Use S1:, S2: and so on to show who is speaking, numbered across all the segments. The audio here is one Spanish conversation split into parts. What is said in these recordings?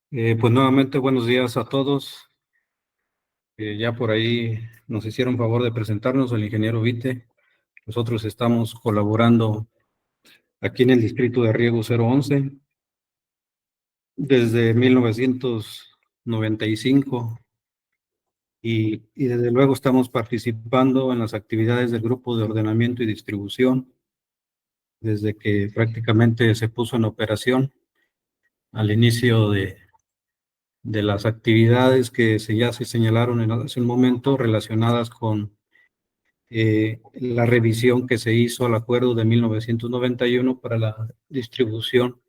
S1: Pues nuevamente buenos días a todos. Ya por ahí nos hicieron favor de presentarnos el ingeniero Vite. Nosotros estamos colaborando aquí en el distrito de Riego 011 desde 1995 y desde luego estamos participando en las actividades del grupo de ordenamiento y distribución desde que prácticamente se puso en operación al inicio de las actividades que ya se señalaron hace un momento relacionadas con la revisión que se hizo al acuerdo de 1991 para la distribución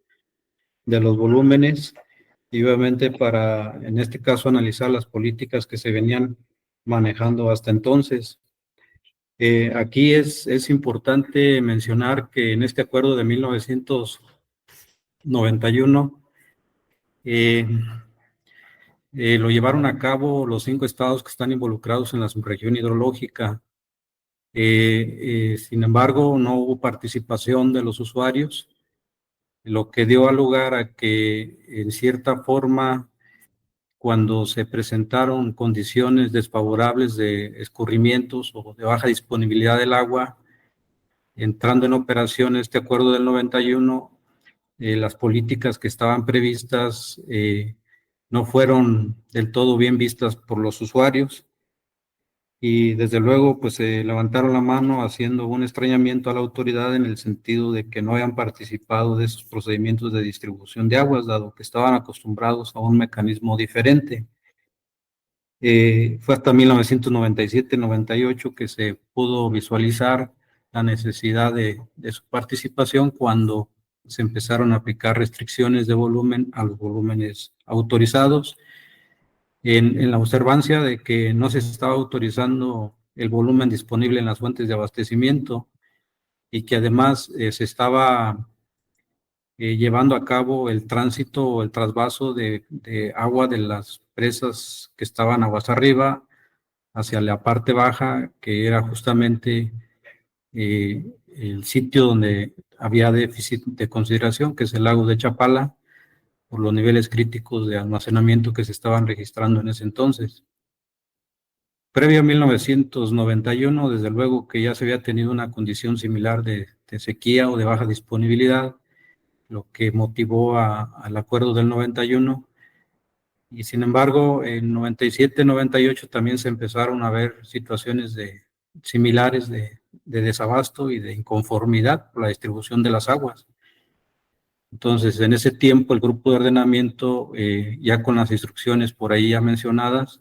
S1: de los volúmenes y obviamente para, en este caso, analizar las políticas que se venían manejando hasta entonces. Aquí es importante mencionar que en este acuerdo de 1991 eh, lo llevaron a cabo los 5 estados que están involucrados en la subregión hidrológica. Sin embargo, no hubo participación de los usuarios, lo que dio lugar a que, en cierta forma, cuando se presentaron condiciones desfavorables de escurrimientos o de baja disponibilidad del agua, entrando en operación este acuerdo del 91, las políticas que estaban previstas no fueron del todo bien vistas por los usuarios. Y desde luego, pues se levantaron la mano haciendo un extrañamiento a la autoridad en el sentido de que no habían participado de esos procedimientos de distribución de aguas, dado que estaban acostumbrados a un mecanismo diferente. Fue hasta 1997-98 que se pudo visualizar la necesidad de su participación cuando se empezaron a aplicar restricciones de volumen a los volúmenes autorizados en la observancia de que no se estaba autorizando el volumen disponible en las fuentes de abastecimiento y que además se estaba llevando a cabo el tránsito o el trasvaso de agua de las presas que estaban aguas arriba hacia la parte baja, que era justamente el sitio donde había déficit de consideración, que es el lago de Chapala, por los niveles críticos de almacenamiento que se estaban registrando en ese entonces. Previo a 1991, desde luego que ya se había tenido una condición similar de sequía o de baja disponibilidad, lo que motivó al acuerdo del 91. Y sin embargo, en 97, 98 también se empezaron a ver situaciones similares de desabasto y de inconformidad por la distribución de las aguas. Entonces, en ese tiempo, el grupo de ordenamiento, ya con las instrucciones por ahí ya mencionadas,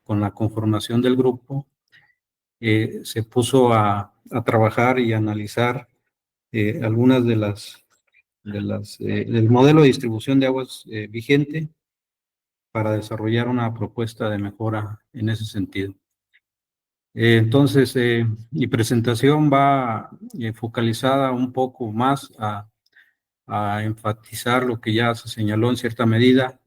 S1: con la conformación del grupo, se puso a trabajar y a analizar algunas del modelo de distribución de aguas vigente para desarrollar una propuesta de mejora en ese sentido. Entonces, mi presentación va focalizada un poco más a enfatizar lo que ya se señaló en cierta medida,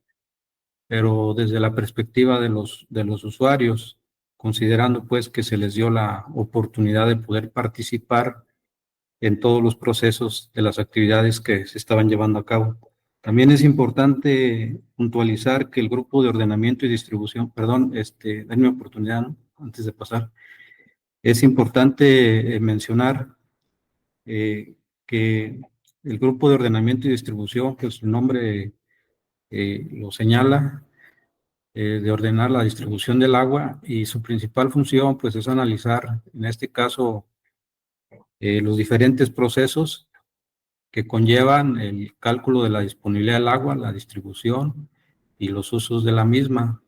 S1: pero desde la perspectiva de los usuarios, considerando pues que se les dio la oportunidad de poder participar en todos los procesos de las actividades que se estaban llevando a cabo. También es importante puntualizar que el grupo de ordenamiento y distribución, perdón, denme oportunidad, ¿no? Antes de pasar, es importante mencionar que el grupo de ordenamiento y distribución, que su nombre lo señala, de ordenar la distribución del agua, y su principal función pues es analizar, en este caso, los diferentes procesos que conllevan el cálculo de la disponibilidad del agua, la distribución y los usos de la misma.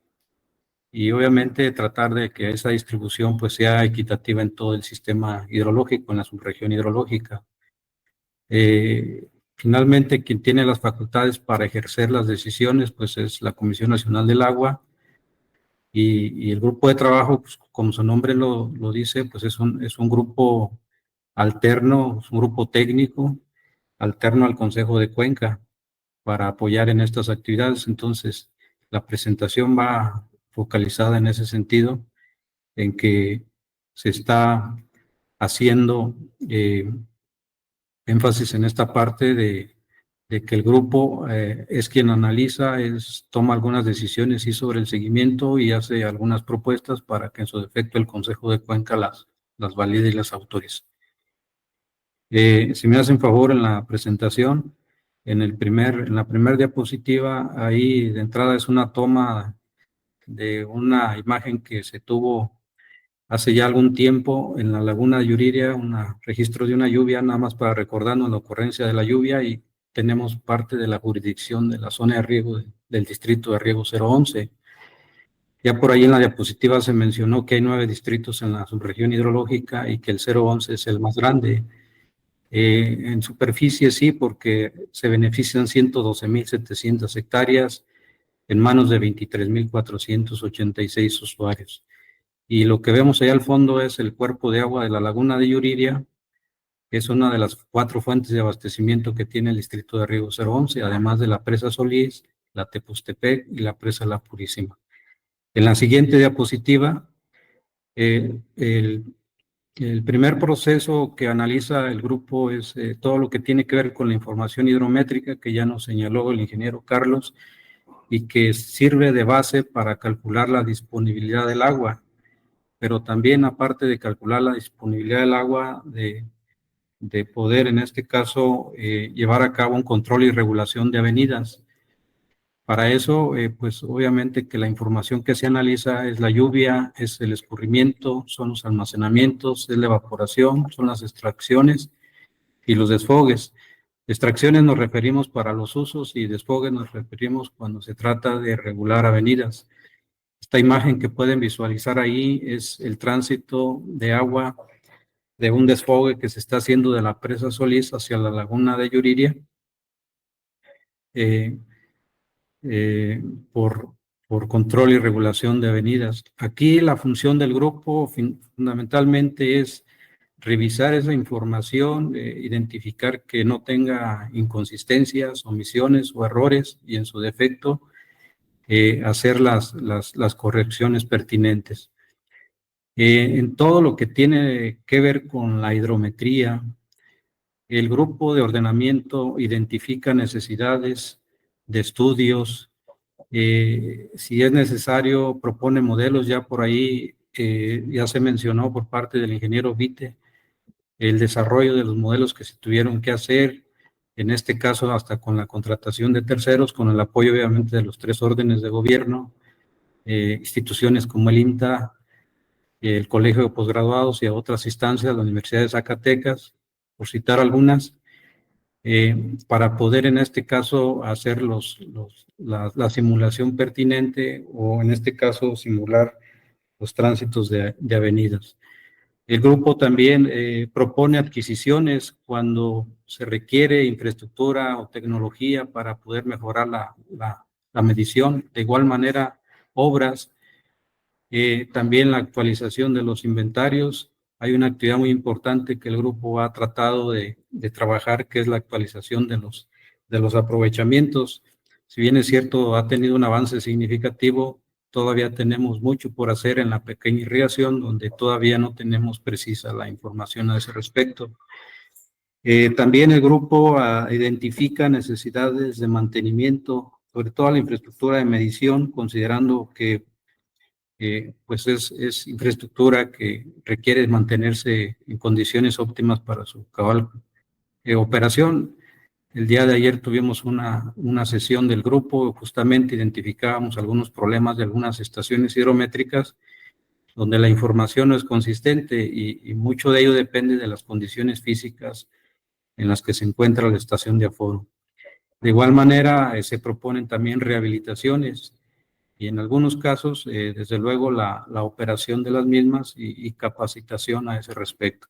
S1: Y obviamente tratar de que esa distribución pues sea equitativa en todo el sistema hidrológico, en la subregión hidrológica. Finalmente, quien tiene las facultades para ejercer las decisiones pues es la Comisión Nacional del Agua, y el grupo de trabajo, pues, como su nombre lo dice, pues es un grupo alterno, es un grupo técnico alterno al Consejo de Cuenca para apoyar en estas actividades. Entonces, la presentación va focalizada en ese sentido, en que se está haciendo énfasis en esta parte de que el grupo es quien analiza, toma algunas decisiones sí, sobre el seguimiento y hace algunas propuestas para que en su defecto el Consejo de Cuenca las valide y las autorice. Si me hacen favor en la presentación, en la primera diapositiva, ahí de entrada es una toma de una imagen que se tuvo hace ya algún tiempo en la laguna de Yuriria, un registro de una lluvia, nada más para recordarnos la ocurrencia de la lluvia, y tenemos parte de la jurisdicción de la zona de riego del distrito de riego 011. Ya por ahí en la diapositiva se mencionó que hay 9 distritos en la subregión hidrológica y que el 011 es el más grande. En superficie sí, porque se benefician 112.700 hectáreas en manos de 23.486 usuarios. Y lo que vemos allá al fondo es el cuerpo de agua de la laguna de Yuriria, que es una de las 4 fuentes de abastecimiento que tiene el distrito de riego 011, además de la presa Solís, la Tepustepec y la presa La Purísima. En la siguiente diapositiva, el primer proceso que analiza el grupo es todo lo que tiene que ver con la información hidrométrica, que ya nos señaló el ingeniero Carlos, y que sirve de base para calcular la disponibilidad del agua, pero también aparte de calcular la disponibilidad del agua, de poder en este caso llevar a cabo un control y regulación de avenidas. Para eso, pues obviamente que la información que se analiza es la lluvia, es el escurrimiento, son los almacenamientos, es la evaporación, son las extracciones y los desfogues. Extracciones nos referimos para los usos y desfogues nos referimos cuando se trata de regular avenidas. Esta imagen que pueden visualizar ahí es el tránsito de agua de un desfogue que se está haciendo de la presa Solís hacia la laguna de Yuriria. Eh, por control y regulación de avenidas. Aquí la función del grupo fundamentalmente es revisar esa información, identificar que no tenga inconsistencias, omisiones o errores y en su defecto hacer las correcciones pertinentes. En todo lo que tiene que ver con la hidrometría, el grupo de ordenamiento identifica necesidades de estudios. Si es necesario, propone modelos. Ya por ahí ya se mencionó por parte del ingeniero Vite el desarrollo de los modelos que se tuvieron que hacer, en este caso hasta con la contratación de terceros, con el apoyo obviamente de los 3 órdenes de gobierno, instituciones como el INTA, el Colegio de Posgraduados y a otras instancias, la Universidad de Zacatecas, por citar algunas. Para poder en este caso hacer la simulación pertinente o en este caso simular los tránsitos de avenidas. El grupo también propone adquisiciones cuando se requiere infraestructura o tecnología para poder mejorar la medición. De igual manera, obras, también la actualización de los inventarios. Hay una actividad muy importante que el grupo ha tratado de trabajar, que es la actualización de los aprovechamientos. Si bien es cierto, ha tenido un avance significativo, todavía tenemos mucho por hacer en la pequeña irrigación, donde todavía no tenemos precisa la información a ese respecto. También el grupo identifica necesidades de mantenimiento, sobre todo la infraestructura de medición, considerando que pues es infraestructura que requiere mantenerse en condiciones óptimas para su cabal operación. El día de ayer tuvimos una sesión del grupo, justamente identificábamos algunos problemas de algunas estaciones hidrométricas donde la información no es consistente y mucho de ello depende de las condiciones físicas en las que se encuentra la estación de aforo. De igual manera, se proponen también rehabilitaciones y en algunos casos, desde luego, la operación de las mismas y capacitación a ese respecto.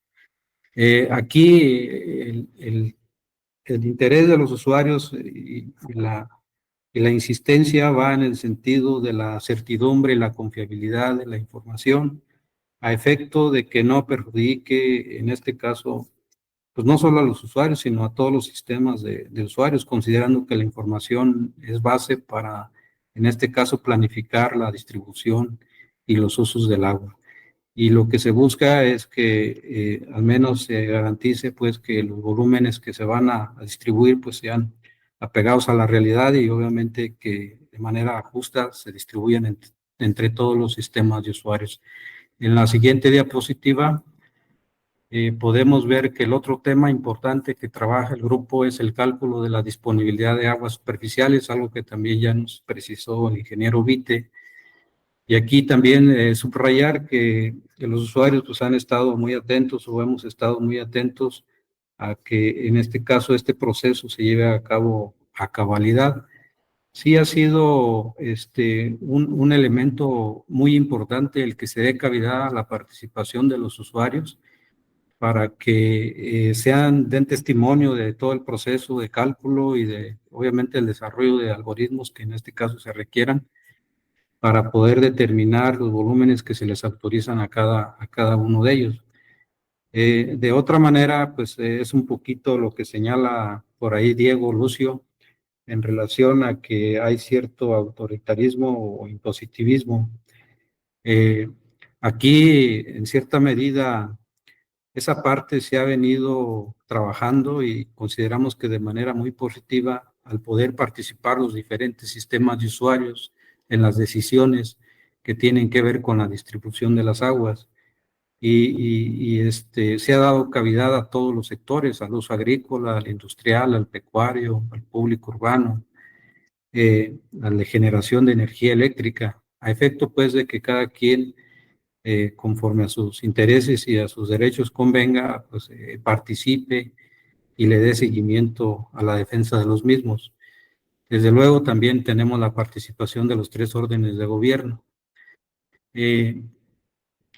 S1: Aquí el interés de los usuarios y la insistencia va en el sentido de la certidumbre y la confiabilidad de la información, a efecto de que no perjudique, en este caso, pues no solo a los usuarios, sino a todos los sistemas de usuarios, considerando que la información es base para, en este caso, planificar la distribución y los usos del agua. Y lo que se busca es que al menos se garantice pues que los volúmenes que se van a distribuir pues sean apegados a la realidad y obviamente que de manera justa se distribuyan entre todos los sistemas de usuarios. En la siguiente diapositiva podemos ver que el otro tema importante que trabaja el grupo es el cálculo de la disponibilidad de aguas superficiales, algo que también ya nos precisó el ingeniero Vite. Y aquí también subrayar que los usuarios pues, han estado muy atentos o hemos estado muy atentos a que en este caso este proceso se lleve a cabo a cabalidad. Sí ha sido un elemento muy importante el que se dé cavidad a la participación de los usuarios para que den testimonio de todo el proceso de cálculo y de, obviamente, el desarrollo de algoritmos que en este caso se requieran para poder determinar los volúmenes que se les autorizan a cada uno de ellos. De otra manera, pues es un poquito lo que señala por ahí Diego Lucio en relación a que hay cierto autoritarismo o impositivismo. Aquí, en cierta medida, esa parte se ha venido trabajando y consideramos que de manera muy positiva al poder participar los diferentes sistemas de usuarios en las decisiones que tienen que ver con la distribución de las aguas. Se ha dado cavidad a todos los sectores, al uso agrícola, al industrial, al pecuario, al público urbano, a la generación de energía eléctrica, a efecto pues de que cada quien conforme a sus intereses y a sus derechos convenga, pues participe y le dé seguimiento a la defensa de los mismos. Desde luego también tenemos la participación de los 3 órdenes de gobierno.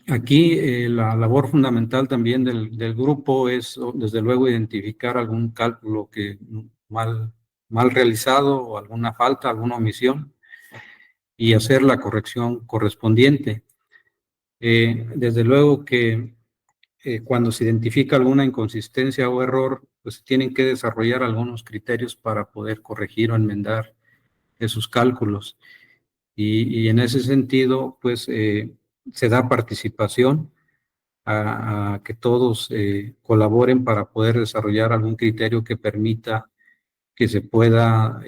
S1: Aquí la labor fundamental también del grupo es, desde luego, identificar algún cálculo que mal realizado o alguna falta, alguna omisión y hacer la corrección correspondiente. Desde luego que cuando se identifica alguna inconsistencia o error, pues tienen que desarrollar algunos criterios para poder corregir o enmendar esos cálculos. Y en ese sentido, pues se da participación a que todos colaboren para poder desarrollar algún criterio que permita que se pueda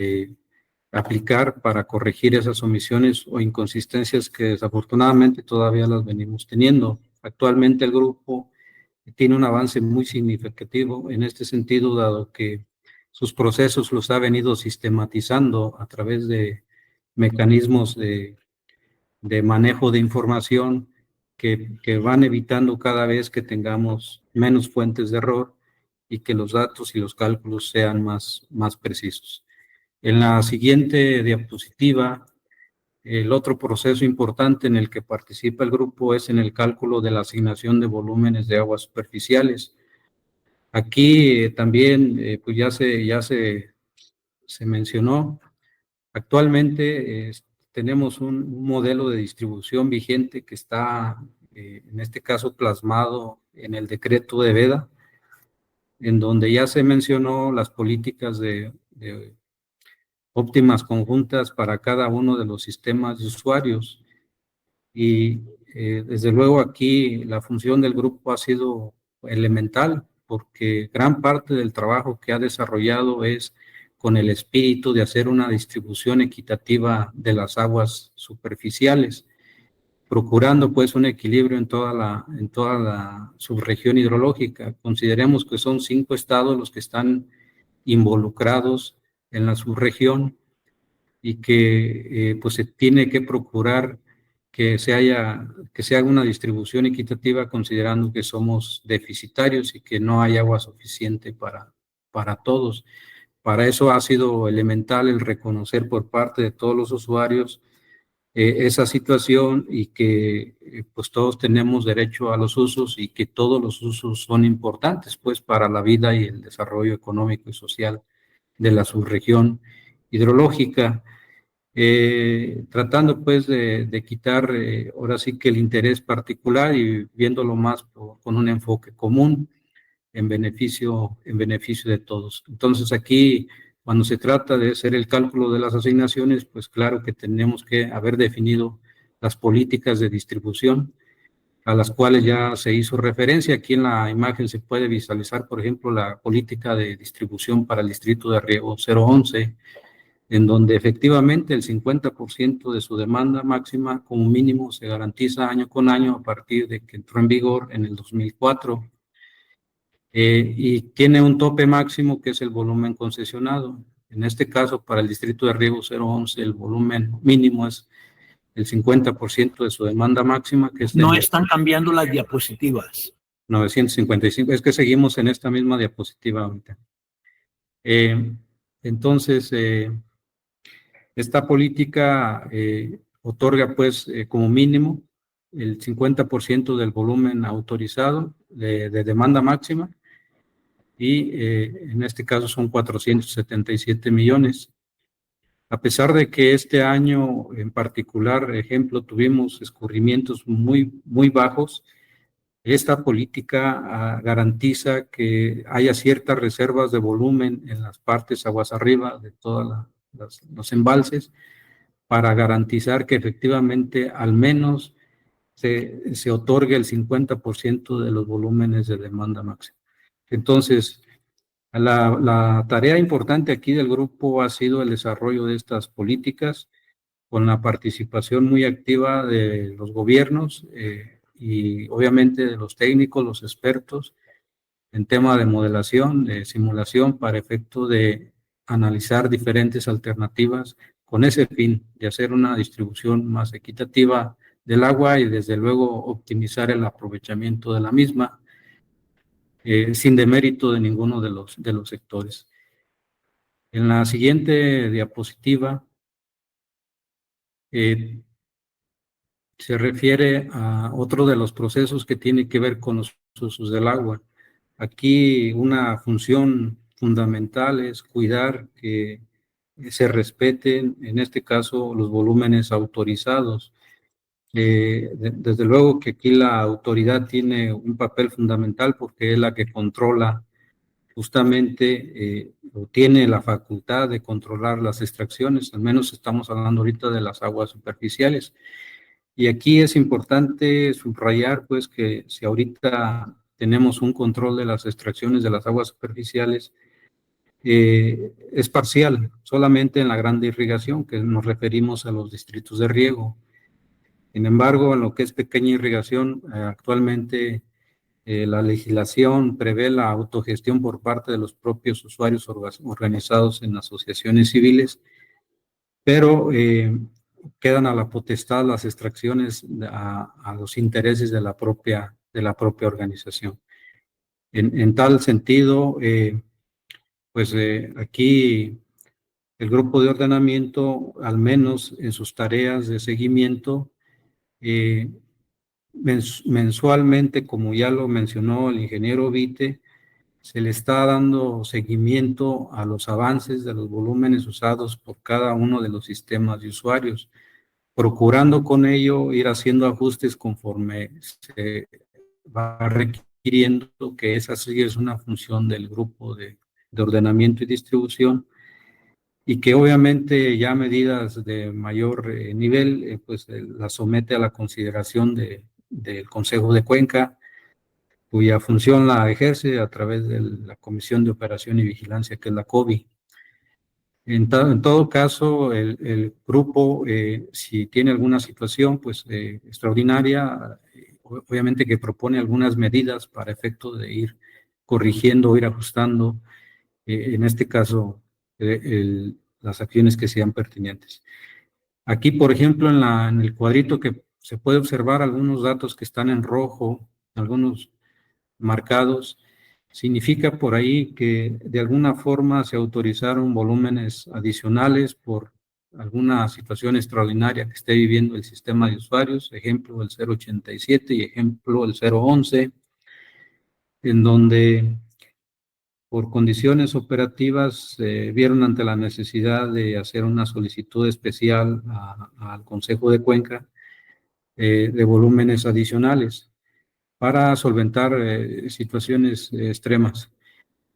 S1: aplicar para corregir esas omisiones o inconsistencias que desafortunadamente todavía las venimos teniendo. Actualmente el grupo tiene un avance muy significativo en este sentido, dado que sus procesos los ha venido sistematizando a través de mecanismos de manejo de información que van evitando cada vez que tengamos menos fuentes de error y que los datos y los cálculos sean más precisos. En la siguiente diapositiva, el otro proceso importante en el que participa el grupo es en el cálculo de la asignación de volúmenes de aguas superficiales. Aquí también, pues ya se mencionó, actualmente tenemos un modelo de distribución vigente que está, en este caso, plasmado en el decreto de veda, en donde ya se mencionó las políticas de óptimas conjuntas para cada uno de los sistemas de usuarios. Y desde luego aquí la función del grupo ha sido elemental porque gran parte del trabajo que ha desarrollado es con el espíritu de hacer una distribución equitativa de las aguas superficiales, procurando pues un equilibrio en toda la subregión hidrológica. Consideremos que son 5 estados los que están involucrados en la subregión y que pues se tiene que procurar que se haga una distribución equitativa considerando que somos deficitarios y que no hay agua suficiente para todos. Para eso ha sido elemental el reconocer por parte de todos los usuarios esa situación y que pues todos tenemos derecho a los usos y que todos los usos son importantes pues para la vida y el desarrollo económico y social de la subregión hidrológica. Tratando pues de quitar ahora sí que el interés particular y viéndolo más con un enfoque común en beneficio de todos. Entonces aquí, cuando se trata de hacer el cálculo de las asignaciones, pues claro que tenemos que haber definido las políticas de distribución a las cuales ya se hizo referencia. Aquí en la imagen se puede visualizar, por ejemplo, la política de distribución para el distrito de riego 011, en donde efectivamente el 50% de su demanda máxima como mínimo se garantiza año con año a partir de que entró en vigor en el 2004. Y tiene un tope máximo que es el volumen concesionado. En este caso, para el distrito de riego 011, el volumen mínimo es el 50% de su demanda máxima, que es de
S2: No están cambiando las diapositivas.
S1: 955. Es que seguimos en esta misma diapositiva ahorita. Entonces, esta política otorga, pues, como mínimo el 50% del volumen autorizado de demanda máxima, y en este caso son 477 millones. A pesar de que este año en particular, ejemplo, tuvimos escurrimientos muy bajos, esta política garantiza que haya ciertas reservas de volumen en las partes aguas arriba de todos los embalses, para garantizar que efectivamente al menos se otorgue el 50% de los volúmenes de demanda máxima. Entonces, la tarea importante aquí del grupo ha sido el desarrollo de estas políticas con la participación muy activa de los gobiernos y obviamente de los técnicos, los expertos en tema de modelación, de simulación, para efecto de analizar diferentes alternativas con ese fin de hacer una distribución más equitativa del agua y desde luego optimizar el aprovechamiento de la misma, sin demérito de ninguno de los sectores. En la siguiente diapositiva se refiere a otro de los procesos que tiene que ver con los usos del agua. Aquí una función fundamental es cuidar que se respeten, en este caso, los volúmenes autorizados. Desde luego que aquí la autoridad tiene un papel fundamental porque es la que controla justamente, o tiene la facultad de controlar las extracciones. Al menos estamos hablando ahorita de las aguas superficiales. Y aquí es importante subrayar, pues, que si ahorita tenemos un control de las extracciones de las aguas superficiales, es parcial, solamente en la grande irrigación, que nos referimos a los distritos de riego. Sin embargo, en lo que es pequeña irrigación, actualmente la legislación prevé la autogestión por parte de los propios usuarios organizados en asociaciones civiles, pero quedan a la potestad las extracciones a los intereses de la propia organización. En tal sentido, pues aquí el grupo de ordenamiento, al menos en sus tareas de seguimiento, mensualmente, como ya lo mencionó el ingeniero Vite, se le está dando seguimiento a los avances de los volúmenes usados por cada uno de los sistemas de usuarios, procurando con ello ir haciendo ajustes conforme se va requiriendo, que esa sí es una función del grupo de ordenamiento y distribución, y que obviamente ya medidas de mayor nivel, pues las somete a la consideración del Consejo de Cuenca, cuya función la ejerce a través de la Comisión de Operación y Vigilancia, que es la COBI. En todo caso, el grupo, si tiene alguna situación pues extraordinaria, obviamente que propone algunas medidas para efecto de ir corrigiendo, ir ajustando, en este caso, las acciones que sean pertinentes. Aquí, por ejemplo, en el cuadrito que se puede observar algunos datos que están en rojo, algunos marcados, significa por ahí que de alguna forma se autorizaron volúmenes adicionales por alguna situación extraordinaria que esté viviendo el sistema de usuarios, ejemplo el 087 y ejemplo el 011, en donde por condiciones operativas vieron ante la necesidad de hacer una solicitud especial al Consejo de Cuenca de volúmenes adicionales para solventar situaciones extremas.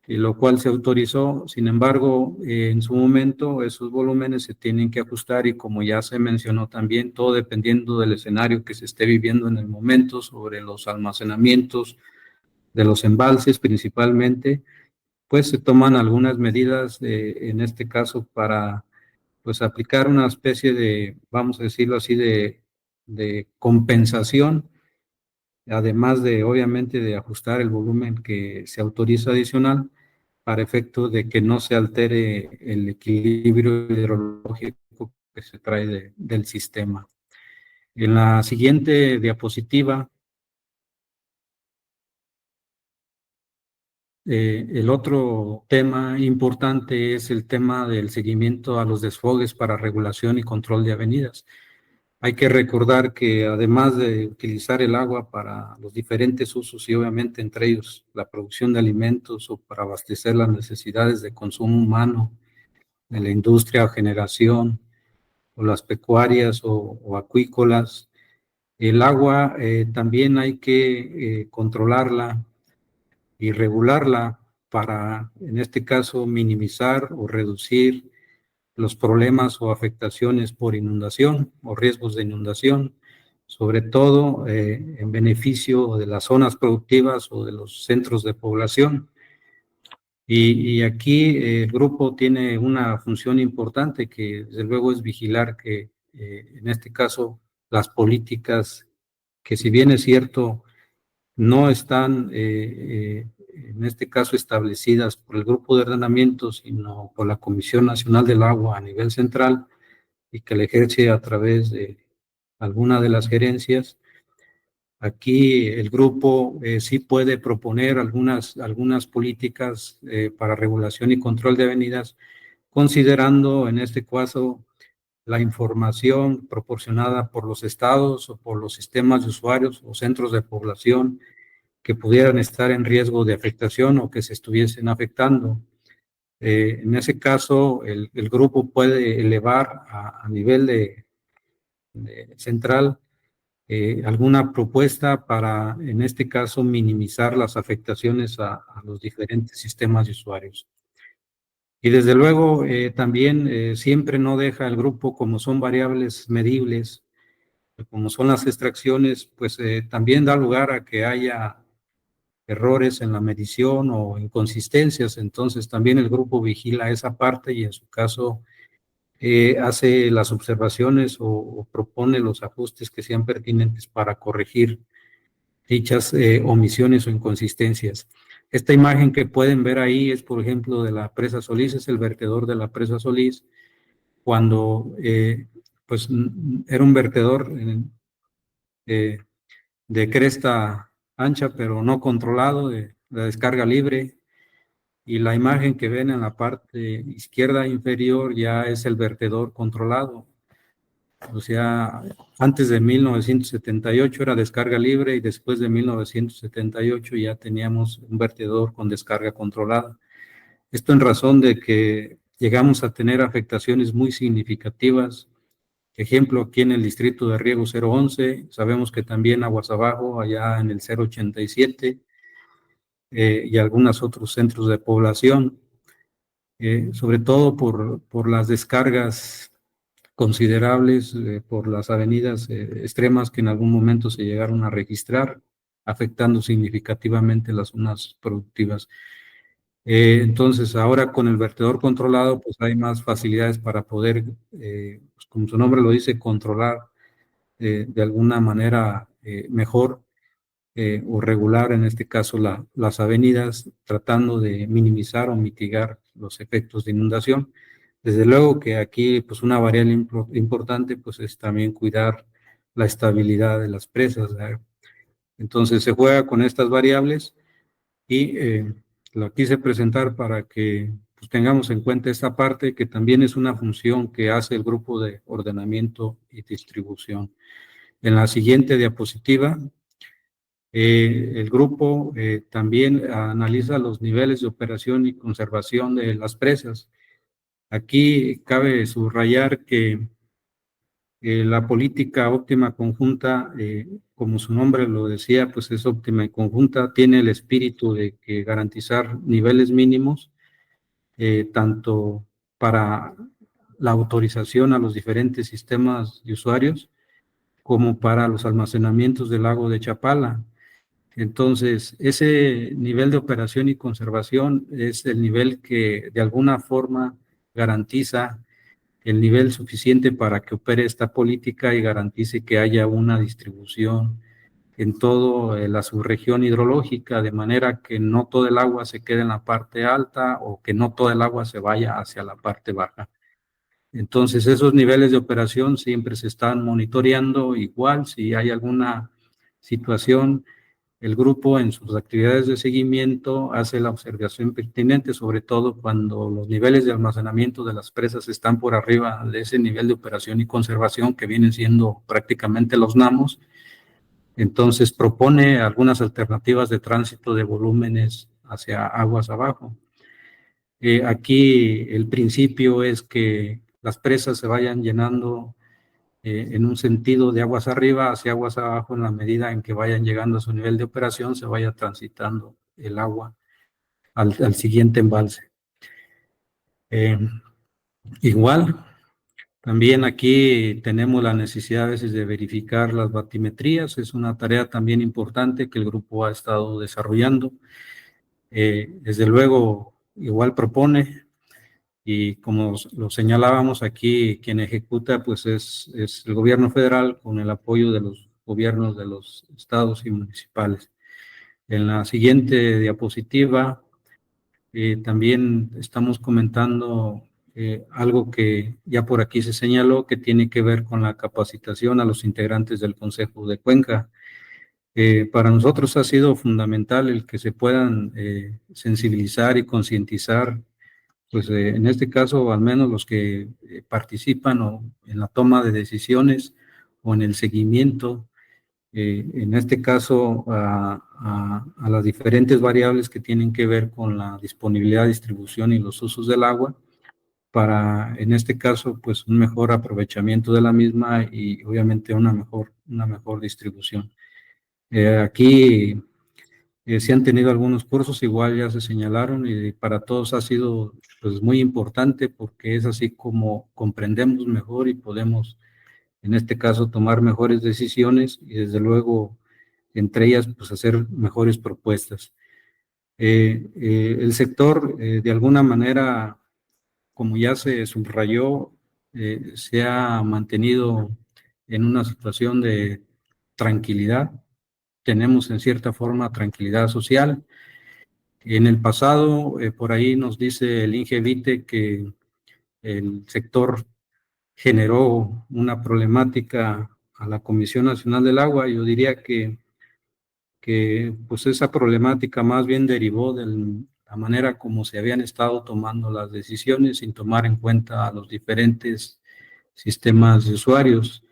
S1: y lo cual se autorizó. Sin embargo, en su momento esos volúmenes se tienen que ajustar y como ya se mencionó también, todo dependiendo del escenario que se esté viviendo en el momento sobre los almacenamientos de los embalses principalmente, pues se toman algunas medidas, en este caso para pues aplicar una especie de, vamos a decirlo así, de compensación, además de obviamente de ajustar el volumen que se autoriza adicional para efecto de que no se altere el equilibrio hidrológico que se trae del sistema. En la siguiente diapositiva, el otro tema importante es el tema del seguimiento a los desfogues para regulación y control de avenidas. Hay que recordar que además de utilizar el agua para los diferentes usos y obviamente entre ellos la producción de alimentos o para abastecer las necesidades de consumo humano, de la industria o generación, o las pecuarias o acuícolas, el agua también hay que controlarla y regularla para, en este caso, minimizar o reducir los problemas o afectaciones por inundación o riesgos de inundación, sobre todo en beneficio de las zonas productivas o de los centros de población. Y aquí el grupo tiene una función importante que desde luego es vigilar que en este caso las políticas que si bien es cierto no están en este caso establecidas por el grupo de ordenamiento, sino por la Comisión Nacional del Agua a nivel central y que le ejerce a través de alguna de las gerencias. Aquí el grupo sí puede proponer algunas políticas para regulación y control de avenidas, considerando en este caso la información proporcionada por los estados o por los sistemas de usuarios o centros de población que pudieran estar en riesgo de afectación o que se estuviesen afectando. En ese caso, el grupo puede elevar a nivel de central alguna propuesta para, en este caso, minimizar las afectaciones a los diferentes sistemas de usuarios. Y desde luego, también siempre no deja el grupo, como son variables medibles, como son las extracciones, pues también da lugar a que haya errores en la medición o inconsistencias. Entonces, también el grupo vigila esa parte y en su caso hace las observaciones o propone los ajustes que sean pertinentes para corregir dichas omisiones o inconsistencias. Esta imagen que pueden ver ahí es, por ejemplo, de la presa Solís, es el vertedor de la presa Solís, cuando pues era un vertedor de cresta ancha, pero no controlado, de la descarga libre, y la imagen que ven en la parte izquierda inferior ya es el vertedor controlado. O sea, antes de 1978 era descarga libre y después de 1978 ya teníamos un vertedor con descarga controlada. Esto en razón de que llegamos a tener afectaciones muy significativas. Ejemplo, aquí en el distrito de riego 011, sabemos que también aguas abajo, allá en el 087, y algunos otros centros de población, sobre todo por las descargas considerables, por las avenidas extremas que en algún momento se llegaron a registrar, afectando significativamente las zonas productivas. Entonces, ahora con el vertedor controlado, pues hay más facilidades para poder, pues como su nombre lo dice, controlar de alguna manera mejor o regular, en este caso, las avenidas, tratando de minimizar o mitigar los efectos de inundación. Desde luego que aquí, pues una variable importante, pues es también cuidar la estabilidad de las presas, ¿verdad? Entonces se juega con estas variables y lo quise presentar para que pues, tengamos en cuenta esta parte que también es una función que hace el grupo de ordenamiento y distribución. En la siguiente diapositiva, el grupo también analiza los niveles de operación y conservación de las presas. Aquí cabe subrayar que La política óptima conjunta, como su nombre lo decía, pues es óptima y conjunta, tiene el espíritu de que garantizar niveles mínimos, tanto para la autorización a los diferentes sistemas de usuarios, como para los almacenamientos del lago de Chapala. Entonces, ese nivel de operación y conservación es el nivel que de alguna forma garantiza el nivel suficiente para que opere esta política y garantice que haya una distribución en toda la subregión hidrológica, de manera que no todo el agua se quede en la parte alta o que no todo el agua se vaya hacia la parte baja. Entonces, esos niveles de operación siempre se están monitoreando. Igual, si hay alguna situación, el grupo en sus actividades de seguimiento hace la observación pertinente, sobre todo cuando los niveles de almacenamiento de las presas están por arriba de ese nivel de operación y conservación que vienen siendo prácticamente los NAMOS. Entonces propone algunas alternativas de tránsito de volúmenes hacia aguas abajo. Aquí el principio es que las presas se vayan llenando en un sentido de aguas arriba hacia aguas abajo, en la medida en que vayan llegando a su nivel de operación, se vaya transitando el agua al siguiente embalse. Igual, también aquí tenemos la necesidad a veces de verificar las batimetrías. Es una tarea también importante que el grupo ha estado desarrollando. Desde luego, igual propone, y como lo señalábamos aquí, quien ejecuta pues es el gobierno federal con el apoyo de los gobiernos de los estados y municipales. En la siguiente diapositiva también estamos comentando algo que ya por aquí se señaló, que tiene que ver con la capacitación a los integrantes del Consejo de Cuenca. Para nosotros ha sido fundamental el que se puedan sensibilizar y concientizar, pues en este caso, al menos los que participan o en la toma de decisiones o en el seguimiento, en este caso a las diferentes variables que tienen que ver con la disponibilidad, distribución y los usos del agua, para, en este caso, pues un mejor aprovechamiento de la misma y obviamente una mejor distribución. Aquí se han tenido algunos cursos, igual ya se señalaron, y para todos ha sido pues muy importante, porque es así como comprendemos mejor y podemos, en este caso, tomar mejores decisiones y desde luego, entre ellas, pues hacer mejores propuestas. El sector, de alguna manera, como ya se subrayó, se ha mantenido en una situación de tranquilidad. Tenemos en cierta forma tranquilidad social. En el pasado, por ahí nos dice el INGEVITE que el sector generó una problemática a la Comisión Nacional del Agua. Yo diría que pues esa problemática más bien derivó de la manera como se habían estado tomando las decisiones sin tomar en cuenta a los diferentes sistemas de usuarios.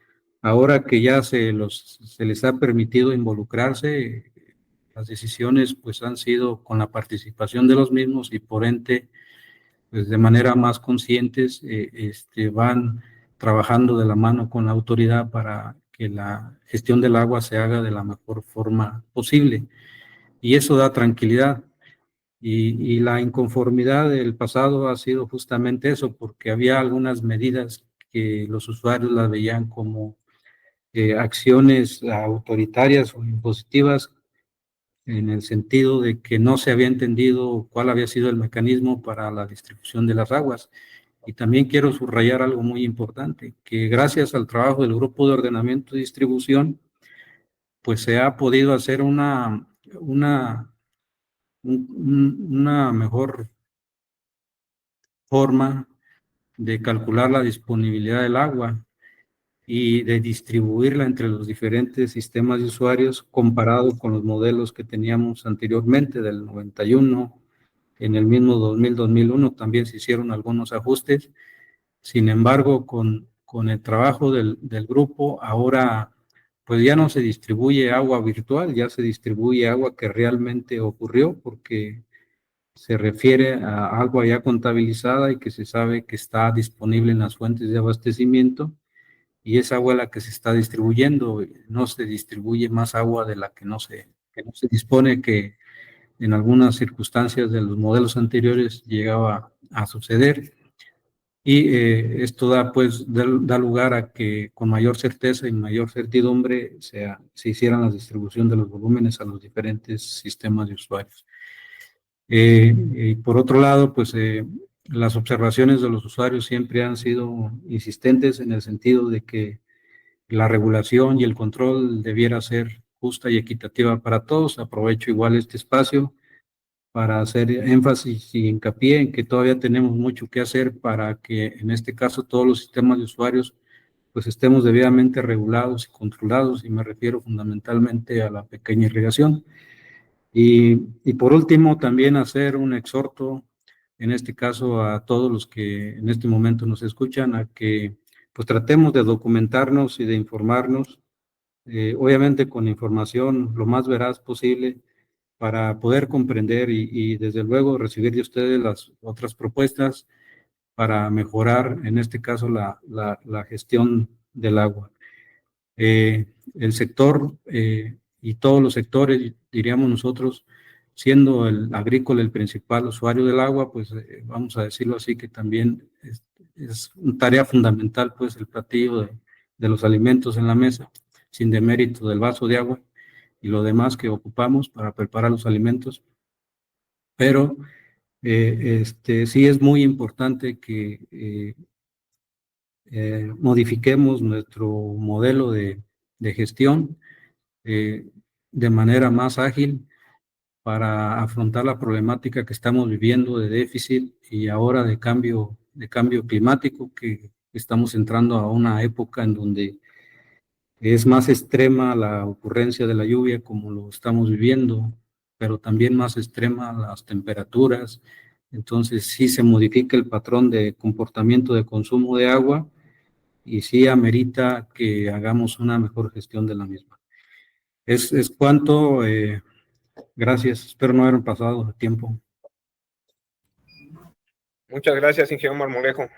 S1: Ahora que ya se les ha permitido involucrarse, las decisiones pues han sido con la participación de los mismos y por ende, pues de manera más conscientes, van trabajando de la mano con la autoridad para que la gestión del agua se haga de la mejor forma posible. Y eso da tranquilidad. Y la inconformidad del pasado ha sido justamente eso, porque había algunas medidas que los usuarios las veían como acciones autoritarias o impositivas, en el sentido de que no se había entendido cuál había sido el mecanismo para la distribución de las aguas. Y también quiero subrayar algo muy importante, que gracias al trabajo del Grupo de Ordenamiento y Distribución, pues se ha podido hacer una mejor forma de calcular la disponibilidad del agua y de distribuirla entre los diferentes sistemas de usuarios, comparado con los modelos que teníamos anteriormente del 91. En el mismo 2000-2001 también se hicieron algunos ajustes. Sin embargo, con el trabajo del grupo, ahora pues ya no se distribuye agua virtual, ya se distribuye agua que realmente ocurrió, porque se refiere a agua ya contabilizada y que se sabe que está disponible en las fuentes de abastecimiento, y esa agua la que se está distribuyendo, no se distribuye más agua de la que no se dispone, que en algunas circunstancias de los modelos anteriores llegaba a suceder. Y esto da lugar a que con mayor certeza y mayor certidumbre se hicieran la distribución de los volúmenes a los diferentes sistemas de usuarios. Y por otro lado, pues las observaciones de los usuarios siempre han sido insistentes en el sentido de que la regulación y el control debiera ser justa y equitativa para todos. Aprovecho igual este espacio para hacer énfasis y hincapié en que todavía tenemos mucho que hacer para que en este caso todos los sistemas de usuarios pues estemos debidamente regulados y controlados, y me refiero fundamentalmente a la pequeña irrigación. Y por último, también hacer un exhorto, en este caso a todos los que en este momento nos escuchan, a que pues tratemos de documentarnos y de informarnos, obviamente con información lo más veraz posible, para poder comprender y desde luego recibir de ustedes las otras propuestas para mejorar, en este caso, la gestión del agua. El sector y todos los sectores, diríamos nosotros, siendo el agrícola el principal usuario del agua, pues vamos a decirlo así, que también es una tarea fundamental, pues el platillo de los alimentos en la mesa, sin demérito del vaso de agua y lo demás que ocupamos para preparar los alimentos. Pero sí es muy importante que modifiquemos nuestro modelo de gestión de manera más ágil para afrontar la problemática que estamos viviendo de déficit y ahora de cambio climático, que estamos entrando a una época en donde es más extrema la ocurrencia de la lluvia como lo estamos viviendo, pero también más extrema las temperaturas. Entonces sí se modifica el patrón de comportamiento de consumo de agua y sí amerita que hagamos una mejor gestión de la misma. Es cuanto, gracias, espero no haber pasado de tiempo.
S3: Muchas gracias, ingeniero Marmolejo.